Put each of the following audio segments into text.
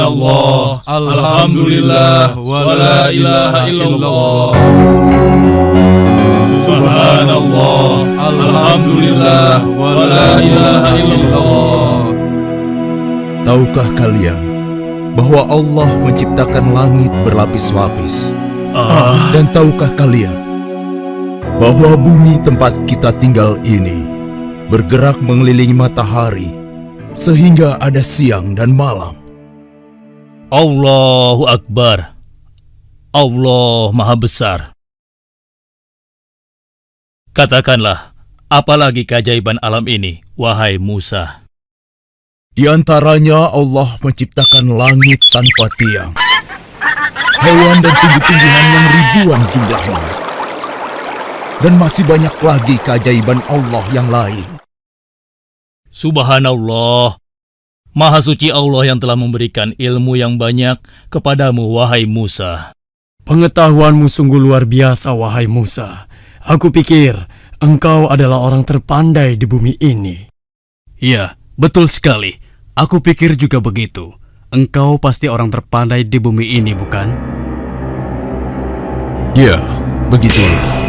Subhanallah, alhamdulillah, wa la ilaha illallah. Subhanallah, alhamdulillah, wa la ilaha illallah. Tahukah kalian bahwa Allah menciptakan langit berlapis-lapis? Dan tahukah kalian bahwa bumi tempat kita tinggal ini bergerak mengelilingi matahari sehingga ada siang dan malam? Allahu Akbar. Allah Maha Besar. Katakanlah, apalagi keajaiban alam ini, wahai Musa? Di antaranya Allah menciptakan langit tanpa tiang, hewan dan tumbuh-tumbuhan yang ribuan jumlahnya, dan masih banyak lagi keajaiban Allah yang lain. Subhanallah, Maha Suci Allah yang telah memberikan ilmu yang banyak kepadamu, wahai Musa. Pengetahuanmu sungguh luar biasa, wahai Musa. Aku pikir engkau adalah orang terpandai di bumi ini. Ya, betul sekali. Aku pikir juga begitu. Engkau pasti orang terpandai di bumi ini, bukan? Ya, begitulah.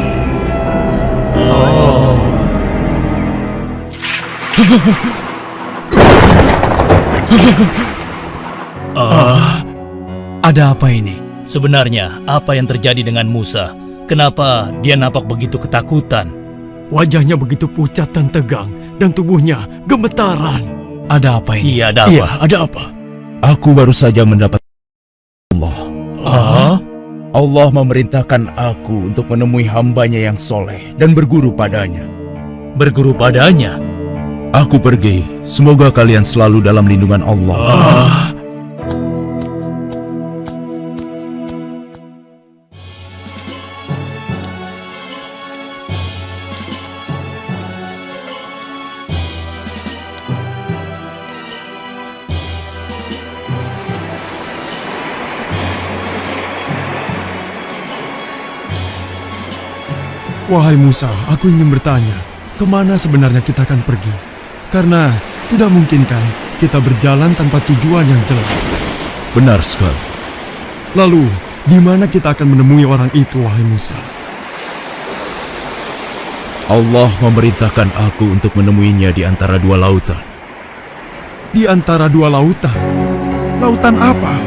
Ada apa ini? Sebenarnya, apa yang terjadi dengan Musa? Kenapa dia nampak begitu ketakutan? Wajahnya begitu pucat dan tegang, dan tubuhnya gemetaran. Ada apa ini? Iya, ada apa? Iya, ada apa? Aku baru saja mendapat Allah. Ah? Allah memerintahkan aku untuk menemui hambanya yang soleh dan berguru padanya. Berguru padanya? Aku pergi. Semoga kalian selalu dalam lindungan Allah. Wahai Musa, aku ingin bertanya, kemana sebenarnya kita akan pergi? Karena tidak mungkin kan kita berjalan tanpa tujuan yang jelas. Benar sekali. Lalu, di mana kita akan menemui orang itu, wahai Musa? Allah memerintahkan aku untuk menemuinya di antara dua lautan. Di antara dua lautan? Lautan apa?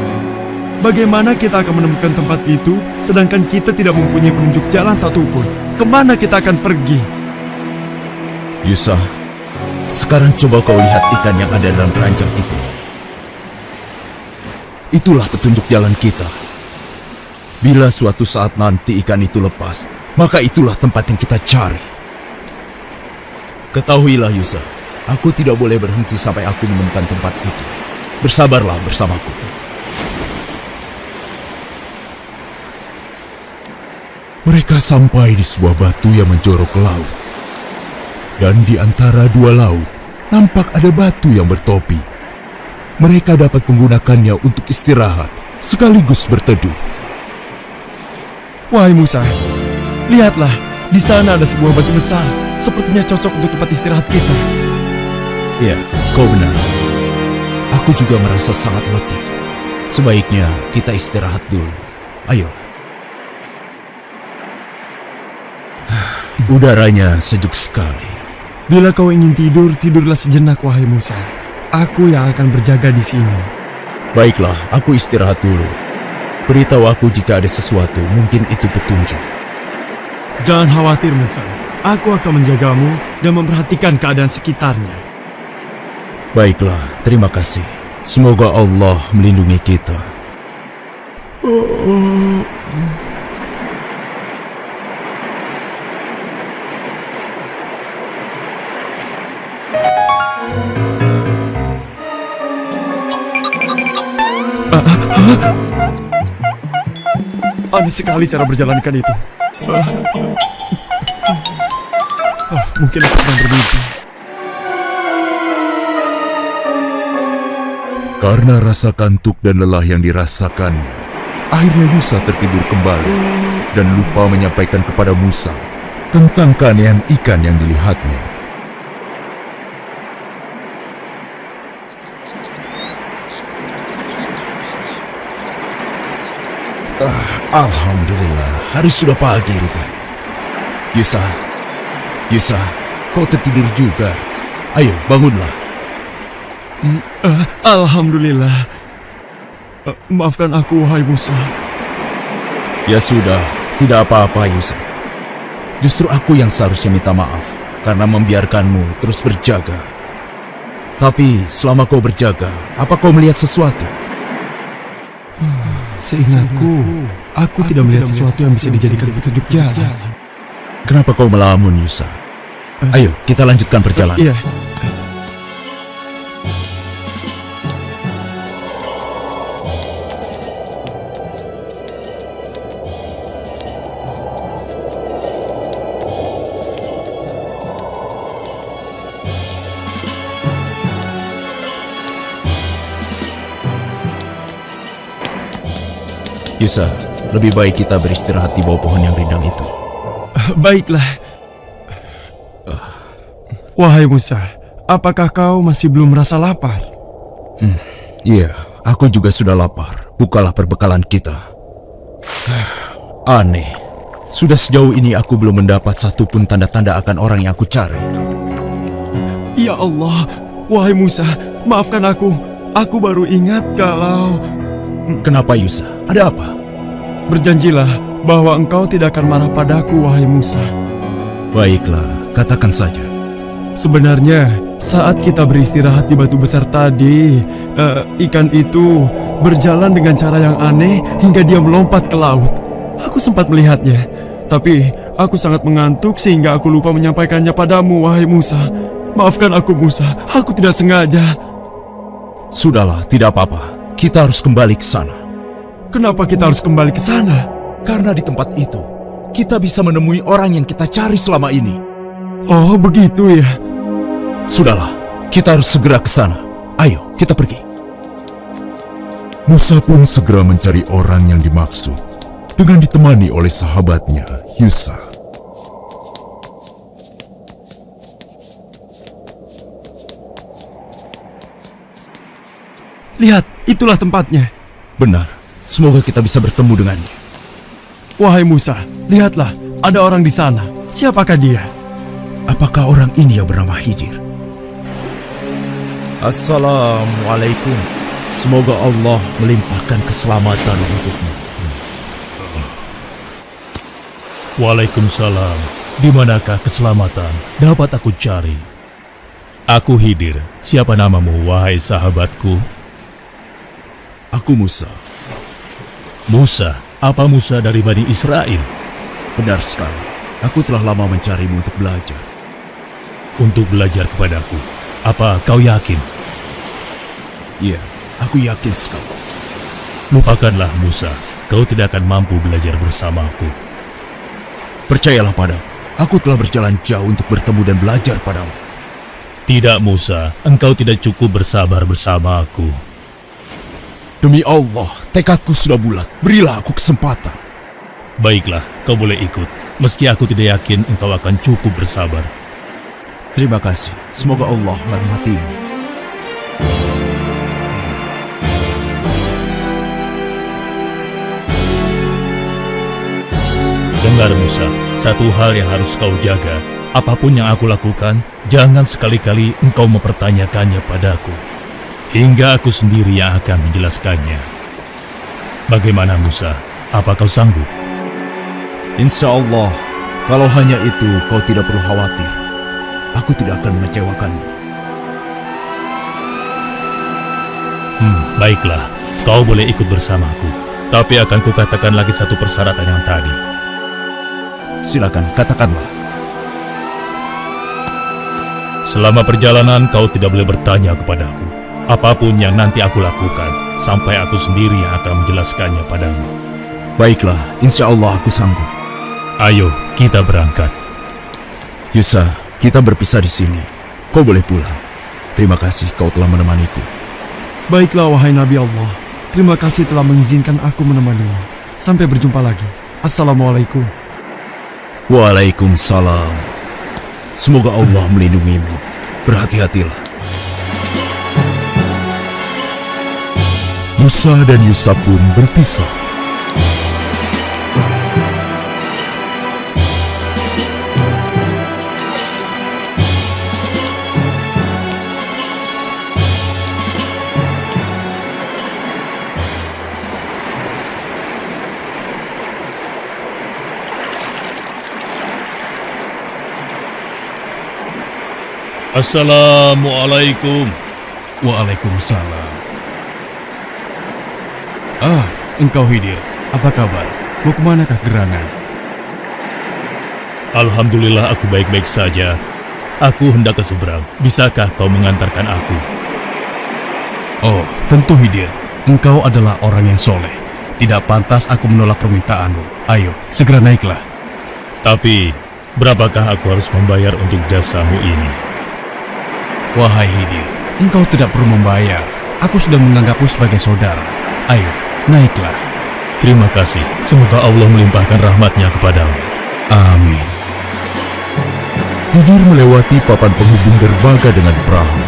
Bagaimana kita akan menemukan tempat itu, sedangkan kita tidak mempunyai penunjuk jalan satupun? Kemana kita akan pergi? Yusa, sekarang coba kau lihat ikan yang ada dalam keranjang itu. Itulah petunjuk jalan kita. Bila suatu saat nanti ikan itu lepas, maka itulah tempat yang kita cari. Ketahuilah Yusa, aku tidak boleh berhenti sampai aku menemukan tempat itu. Bersabarlah bersamaku. Mereka sampai di sebuah batu yang menjorok ke laut. Dan di antara dua laut, nampak ada batu yang bertopi. Mereka dapat menggunakannya untuk istirahat, sekaligus berteduh. Wahai Musa, lihatlah, di sana ada sebuah batu besar. Sepertinya cocok untuk tempat istirahat kita. Ya, kau benar. Aku juga merasa sangat letih. Sebaiknya kita istirahat dulu. Ayo. Udaranya sejuk sekali. Bila kau ingin tidur, tidurlah sejenak, wahai Musa. Aku yang akan berjaga di sini. Baiklah, aku istirahat dulu. Beritahu aku jika ada sesuatu, mungkin itu petunjuk. Jangan khawatir, Musa. Aku akan menjagamu dan memperhatikan keadaan sekitarnya. Baiklah, terima kasih. Semoga Allah melindungi kita. Aneh sekali cara berjalankan itu. Mungkin aku sedang bermimpi. Karena rasa kantuk dan lelah yang dirasakannya, akhirnya Yusa tertidur kembali dan lupa menyampaikan kepada Musa tentang keanehan ikan yang dilihatnya. Alhamdulillah, hari sudah pagi rupanya. Yusa, kau tertidur juga. Ayo, bangunlah. Alhamdulillah. Maafkan aku, wahai Musa. Ya sudah, tidak apa-apa Yusa. Justru aku yang seharusnya minta maaf karena membiarkanmu terus berjaga. Tapi selama kau berjaga, apa kau melihat sesuatu? Seingatku, aku tidak melihat sesuatu yang bisa dijadikan petunjuk jalan. Kenapa kau melamun, Yusa? Ayo, kita lanjutkan perjalanan. Iya. Yusa, lebih baik kita beristirahat di bawah pohon yang rindang itu. Baiklah. Wahai Musa, apakah kau masih belum merasa lapar? Iya, aku juga sudah lapar. Bukalah perbekalan kita. Aneh, sudah sejauh ini aku belum mendapat satupun tanda-tanda akan orang yang aku cari. Ya Allah, wahai Musa, maafkan aku. Aku baru ingat kalau... Kenapa Yusa? Ada apa? Berjanjilah bahwa engkau tidak akan marah padaku, wahai Musa. Baiklah, katakan saja. Sebenarnya, saat kita beristirahat di batu besar tadi, ikan itu berjalan dengan cara yang aneh hingga dia melompat ke laut. Aku sempat melihatnya, tapi aku sangat mengantuk sehingga aku lupa menyampaikannya padamu, wahai Musa. Maafkan aku, Musa. Aku tidak sengaja. Sudahlah, tidak apa-apa. Kita harus kembali ke sana. Kenapa kita harus kembali ke sana? Karena di tempat itu, kita bisa menemui orang yang kita cari selama ini. Oh, begitu ya. Sudahlah, kita harus segera ke sana. Ayo, kita pergi. Musa pun segera mencari orang yang dimaksud dengan ditemani oleh sahabatnya, Yusa. Lihat, itulah tempatnya. Benar, semoga kita bisa bertemu dengannya. Wahai Musa, lihatlah, ada orang di sana. Siapakah dia? Apakah orang ini yang bernama Khidir? Assalamualaikum. Semoga Allah melimpahkan keselamatan untukmu. Waalaikumsalam. Di manakah keselamatan dapat aku cari? Aku Khidir. Siapa namamu, wahai sahabatku? Aku Musa. Musa? Apa Musa dari Bani Israel? Benar sekali. Aku telah lama mencarimu untuk belajar. Untuk belajar kepadaku. Apa kau yakin? Iya, aku yakin sekali. Lupakanlah Musa. Kau tidak akan mampu belajar bersamaku. Percayalah padaku. Aku telah berjalan jauh untuk bertemu dan belajar padamu. Tidak Musa, engkau tidak cukup bersabar bersama aku. Demi Allah, tekadku sudah bulat. Berilah aku kesempatan. Baiklah, kau boleh ikut. Meski aku tidak yakin engkau akan cukup bersabar. Terima kasih. Semoga Allah merahmatimu. Dengar Musa, satu hal yang harus kau jaga. Apapun yang aku lakukan, jangan sekali-kali engkau mempertanyakannya padaku. Hingga aku sendiri yang akan menjelaskannya. Bagaimana Musa? Apa kau sanggup? Insya Allah, kalau hanya itu kau tidak perlu khawatir. Aku tidak akan mengecewakanmu. Baiklah, kau boleh ikut bersamaku. Tapi akan kukatakan lagi satu persyaratan yang tadi. Silakan, katakanlah. Selama perjalanan kau tidak boleh bertanya kepadaku. Apapun yang nanti aku lakukan, sampai aku sendiri yang akan menjelaskannya padamu. Baiklah, insya Allah aku sanggup. Ayo, kita berangkat. Yusa, kita berpisah di sini. Kau boleh pulang. Terima kasih kau telah menemaniku. Baiklah, wahai Nabi Allah. Terima kasih telah mengizinkan aku menemanimu. Sampai berjumpa lagi. Assalamualaikum. Waalaikumsalam. Semoga Allah melindungimu. Berhati-hatilah. Musa dan Yusa pun berpisah. Assalamualaikum. Waalaikumsalam. Engkau Khidir, apa kabar? Mau kemanakah gerangan? Alhamdulillah aku baik-baik saja. Aku hendak ke seberang. Bisakah kau mengantarkan aku? Oh, tentu Khidir. Engkau adalah orang yang soleh. Tidak pantas aku menolak permintaanmu. Ayo, segera naiklah. Tapi, berapakah aku harus membayar untuk jasamu ini? Wahai Khidir, engkau tidak perlu membayar. Aku sudah menganggapmu sebagai saudara. Ayo, naiklah. Terima kasih. Semoga Allah melimpahkan rahmatnya kepadamu. Amin. Khidir melewati papan penghubung derbaga dengan perahu.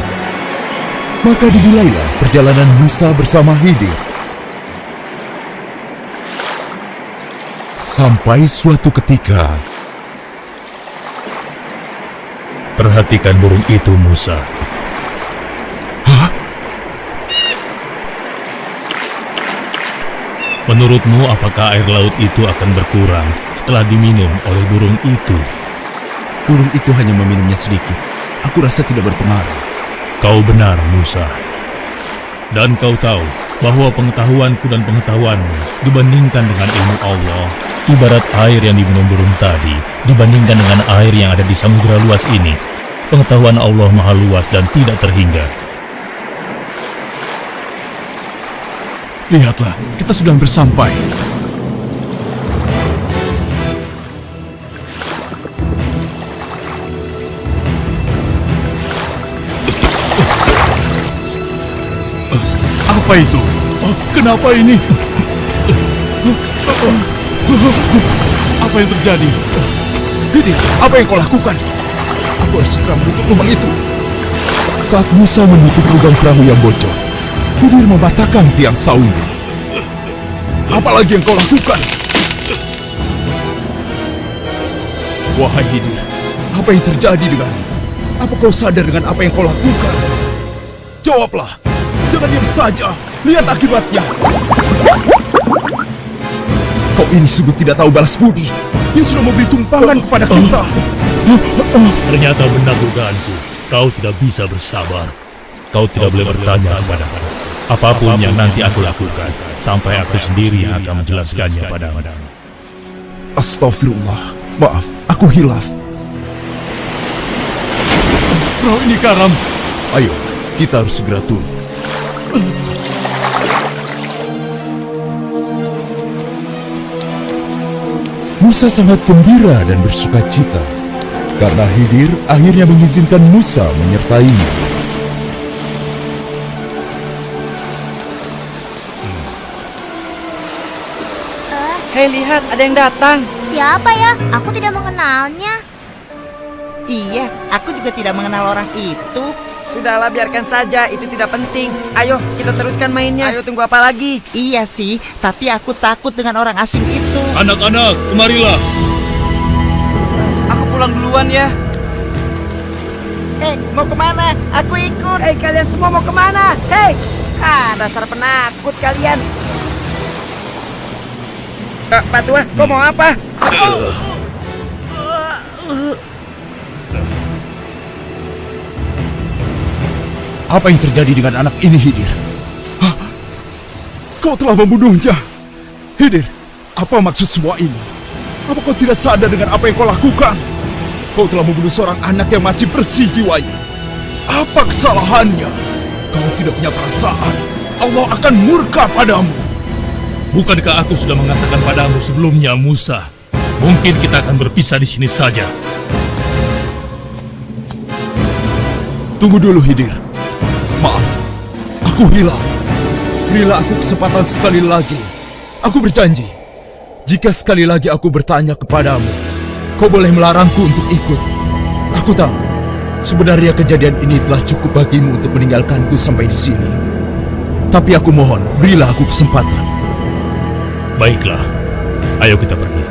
Maka dimulailah perjalanan Musa bersama Khidir. Sampai suatu ketika, Perhatikan burung itu, Musa. Menurutmu, apakah air laut itu akan berkurang setelah diminum oleh burung itu? burung itu hanya meminumnya sedikit. Aku rasa tidak berpengaruh. Kau benar, Musa. Dan kau tahu bahwa pengetahuanku dan pengetahuanmu dibandingkan dengan ilmu Allah, ibarat air yang diminum burung tadi dibandingkan dengan air yang ada di samudera luas ini. Pengetahuan Allah maha luas dan tidak terhingga. Lihatlah, kita sudah hampir sampai. Apa itu? Kenapa ini? Apa yang terjadi? Khidir, apa yang kau lakukan? Aku harus segera menutup lubang itu. Saat Musa menutup lubang perahu yang bocor, Khidir mematahkan tiang saungnya. Apalagi yang kau lakukan? Wahai Khidir, apa yang terjadi denganmu? Apa kau sadar dengan apa yang kau lakukan? Jawablah, jangan diam saja. Lihat akibatnya. Kau ini sungguh tidak tahu balas budi. Dia sudah memberi tumpangan kepada kita. Ternyata benar dugaanku. Kau tidak bisa bersabar. Kau tidak boleh bertanya kepadaku. Apapun yang nanti aku lakukan, sampai aku sendiri yang akan menjelaskannya padamu. Astagfirullah. Maaf, aku hilaf. Perahu ini karam. Ayo, kita harus segera turun. Musa sangat gembira dan bersuka cita karena Khidir akhirnya mengizinkan Musa menyertainya. Hei, lihat, ada yang datang. Siapa ya? Aku tidak mengenalnya. Iya, aku juga tidak mengenal orang itu. Sudahlah, biarkan saja, itu tidak penting. Ayo, kita teruskan mainnya. Ayo, tunggu apa lagi? Iya sih, tapi aku takut dengan orang asing itu. Anak-anak, kemarilah. Aku pulang duluan ya. Hei, mau kemana? Aku ikut. Hei, kalian semua mau kemana? Hei! Dasar penakut kalian. Pak Tua, kau mau apa? Apa yang terjadi dengan anak ini, Khidir? Hah? Kau telah membunuhnya. Khidir, apa maksud semua ini? Apa kau tidak sadar dengan apa yang kau lakukan? Kau telah membunuh seorang anak yang masih bersih jiwanya. Apa kesalahannya? Kau tidak punya perasaan. Allah akan murka padamu. Bukankah aku sudah mengatakan padamu sebelumnya, Musa? Mungkin kita akan berpisah di sini saja. Tunggu dulu, Khidir. Maaf, aku hilaf. Berilah aku kesempatan sekali lagi. Aku berjanji, jika sekali lagi aku bertanya kepadamu, kau boleh melarangku untuk ikut. Aku tahu, sebenarnya kejadian ini telah cukup bagimu untuk meninggalkanku sampai di sini. Tapi aku mohon, berilah aku kesempatan. Baiklah, ayo kita pergi.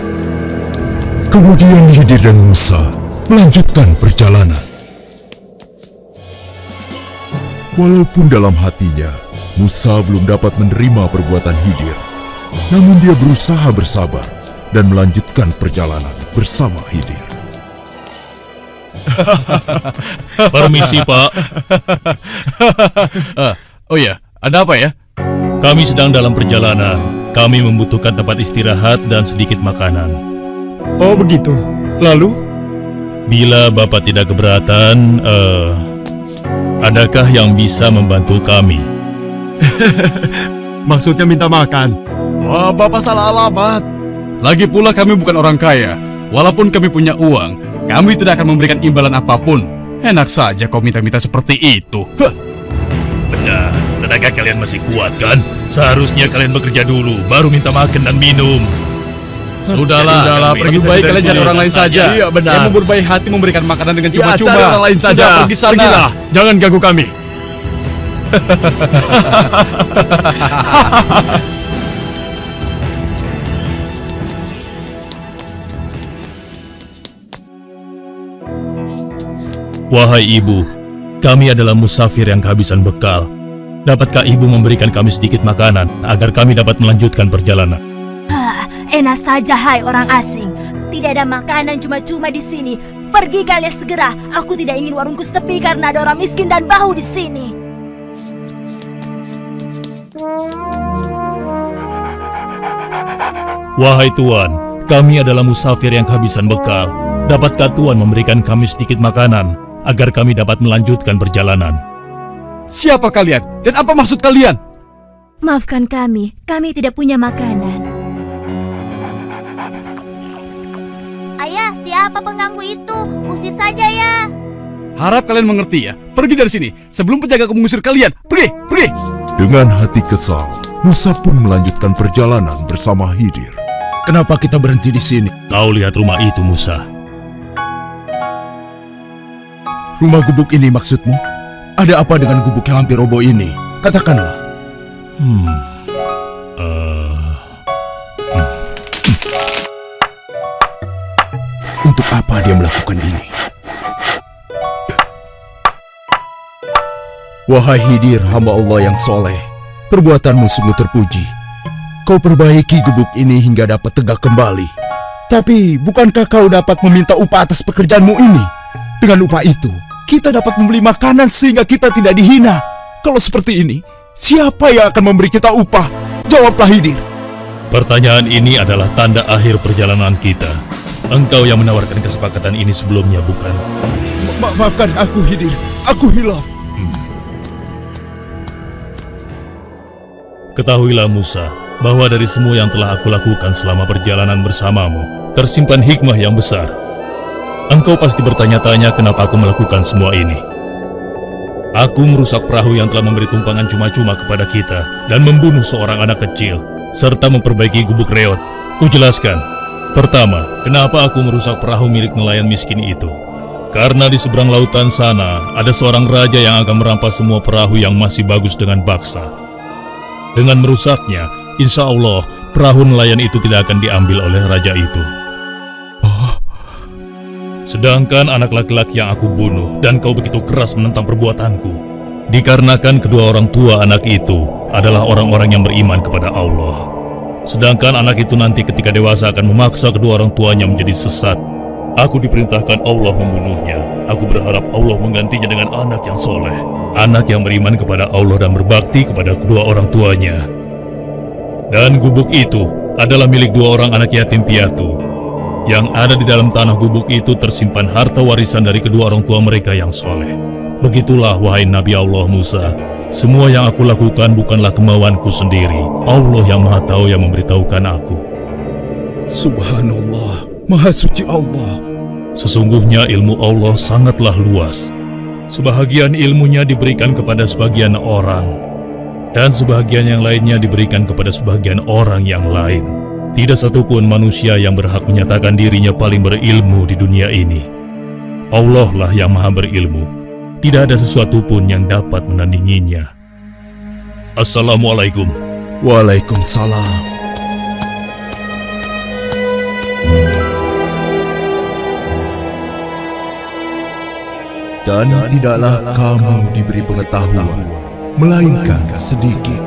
Kemudian Khidir dan Musa melanjutkan perjalanan. Walaupun dalam hatinya, Musa belum dapat menerima perbuatan Khidir, namun dia berusaha bersabar dan melanjutkan perjalanan bersama Khidir. Permisi, Pak. Oh ya, ada apa ya? Kami sedang dalam perjalanan. Kami membutuhkan tempat istirahat dan sedikit makanan. Oh begitu. Lalu? Bila Bapak tidak keberatan, adakah yang bisa membantu kami? Maksudnya minta makan? Wah, Bapak salah alamat. Lagi pula kami bukan orang kaya. Walaupun kami punya uang, kami tidak akan memberikan imbalan apapun. Enak saja kau minta-minta seperti itu. Benar, tenaga kalian masih kuat kan? Seharusnya kalian bekerja dulu, baru minta makan dan minum. Sudahlah, lebih baik kalian cari orang lain saja. Iya, benar. Yang mau berbaik hati memberikan makanan dengan Ya, cuma-cuma. cari orang lain saja. Sudah, pergi sana. Pergilah, jangan ganggu kami. Wahai ibu, kami adalah musafir yang kehabisan bekal. Dapatkah ibu memberikan kami sedikit makanan agar kami dapat melanjutkan perjalanan? Enak saja hai orang asing. Tidak ada makanan cuma-cuma di sini. Pergi kalian segera. Aku tidak ingin warungku sepi karena ada orang miskin dan bau di sini. Wahai Tuan, kami adalah musafir yang kehabisan bekal. Dapatkah Tuan memberikan kami sedikit makanan agar kami dapat melanjutkan perjalanan? Siapa kalian? Dan apa maksud kalian? Maafkan kami tidak punya makanan. Ayah, siapa pengganggu itu? Usir saja ya. Harap kalian mengerti ya. Pergi dari sini sebelum penjagaku mengusir kalian. Pergi, pergi. Dengan hati kesal, Musa pun melanjutkan perjalanan bersama Khidir. Kenapa kita berhenti di sini? Kau lihat rumah itu, Musa. Rumah gubuk ini maksudmu? Ada apa dengan gubuk yang hampir roboh ini? Katakanlah. Untuk apa dia melakukan ini? Wahai Khidir, hamba Allah yang soleh, perbuatanmu sungguh terpuji. Kau perbaiki gubuk ini hingga dapat tegak kembali. Tapi, bukankah kau dapat meminta upah atas pekerjaanmu ini? Dengan upah itu, kita dapat membeli makanan sehingga kita tidak dihina. Kalau seperti ini, siapa yang akan memberi kita upah? Jawablah Khidir. Pertanyaan ini adalah tanda akhir perjalanan kita. Engkau yang menawarkan kesepakatan ini sebelumnya, bukan? Maafkan aku, Khidir. Aku hilaf. Ketahuilah Musa, bahwa dari semua yang telah aku lakukan selama perjalanan bersamamu, tersimpan hikmah yang besar. Engkau pasti bertanya-tanya kenapa aku melakukan semua ini. Aku merusak perahu yang telah memberi tumpangan cuma-cuma kepada kita dan membunuh seorang anak kecil, serta memperbaiki gubuk reot. Kujelaskan. Pertama, kenapa aku merusak perahu milik nelayan miskin itu? Karena di seberang lautan sana, ada seorang raja yang akan merampas semua perahu yang masih bagus dengan baksa. Dengan merusaknya, insya Allah, perahu nelayan itu tidak akan diambil oleh raja itu. Sedangkan anak laki-laki yang aku bunuh dan kau begitu keras menentang perbuatanku, dikarenakan kedua orang tua anak itu adalah orang-orang yang beriman kepada Allah. Sedangkan anak itu nanti ketika dewasa akan memaksa kedua orang tuanya menjadi sesat. Aku diperintahkan Allah membunuhnya. Aku berharap Allah menggantinya dengan anak yang soleh, anak yang beriman kepada Allah dan berbakti kepada kedua orang tuanya. Dan gubuk itu adalah milik dua orang anak yatim piatu. Yang ada di dalam tanah gubuk itu tersimpan harta warisan dari kedua orang tua mereka yang soleh. Begitulah wahai Nabi Allah Musa, semua yang aku lakukan bukanlah kemauanku sendiri. Allah yang Maha Tahu yang memberitahukan aku. Subhanallah, Maha Suci Allah. Sesungguhnya ilmu Allah sangatlah luas. Sebahagian ilmunya diberikan kepada sebagian orang, dan sebahagian yang lainnya diberikan kepada sebagian orang yang lain. Tidak satupun manusia yang berhak menyatakan dirinya paling berilmu di dunia ini. Allah lah yang maha berilmu. Tidak ada sesuatu pun yang dapat menandinginya. Assalamualaikum. Waalaikumsalam. Dan tidaklah kamu diberi pengetahuan, melainkan sedikit.